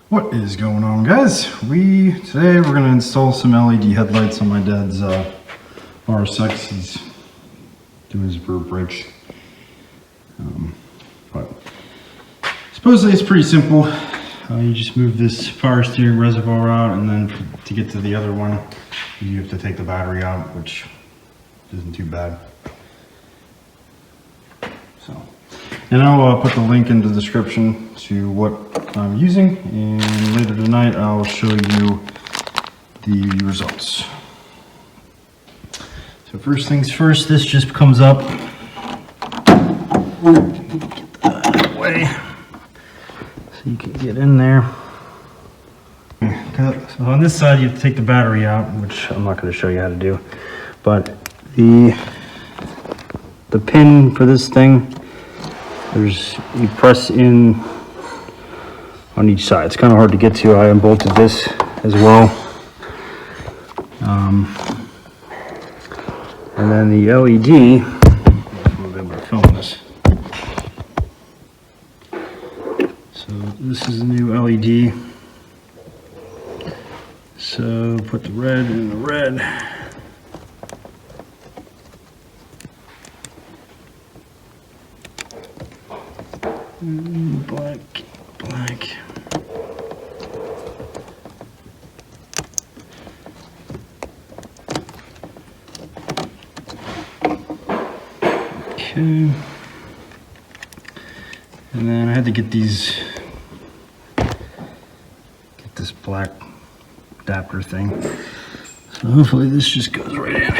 What is going on, guys? Today we're going to install some LED headlights on my dad's RSX. He's doing his rear brakes. But supposedly it's pretty simple. You just move this power steering reservoir out, and then to get to the other one you have to take the battery out, which isn't too bad. And I'll put the link in the description to what I'm using, and later tonight I'll show you the results. So first things first, this just comes up. Get that out of the way so you can get in there. So on this side you have to take the battery out, which I'm not going to show you how to do, but the pin for this thing, you press in on each side. It's kind of hard to get to. I unbolted this as well. And then the LED, I'm be able to film this. So this is the new LED. So put the red in the red. Black. Okay. And then I had to get this black adapter thing. So hopefully this just goes right in.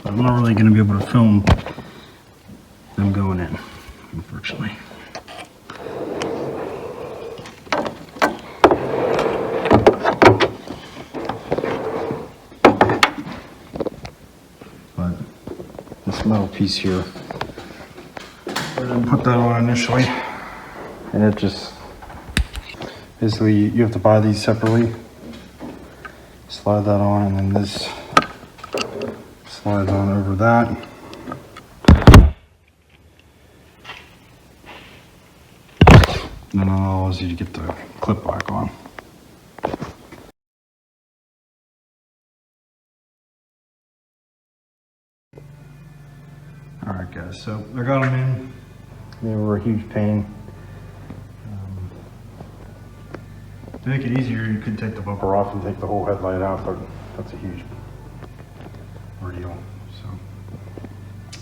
But I'm not really going to be able to film them going in, unfortunately. Metal piece here, I didn't put that on initially, and it just basically you have to buy these separately, slide that on, and then this slides on over that, and then it allows you to get the clip back on. Alright guys, so I got them in. They were a huge pain. To make it easier, you could take the bumper off and take the whole headlight out, but that's a huge ordeal. So,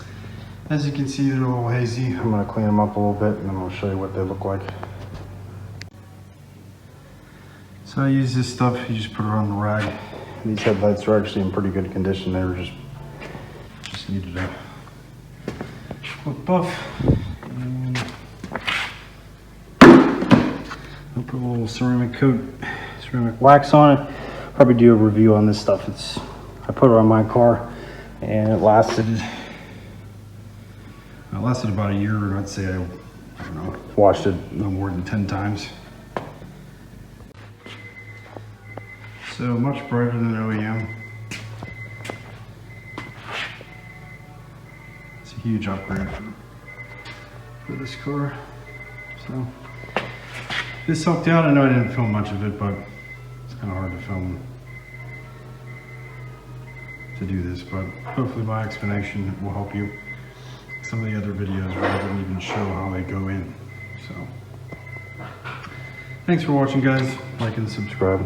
as you can see, they're a little hazy. I'm going to clean them up a little bit, and then I'll show you what they look like. So I use this stuff, you just put it on the rag. These headlights are actually in pretty good condition. They were just needed a quick buff, and I'll put a little ceramic wax on it. Probably do a review on this stuff. I put it on my car, and it lasted about a year, and I'd say I don't know, washed it no more than 10 times. So much brighter than OEM. Huge upgrade for this car. So this helped out. I know I didn't film much of it, but it's kind of hard to film to do this, but hopefully my explanation will help you. Some of the other videos where I didn't even show how they go in. So thanks for watching, guys. Like and subscribe.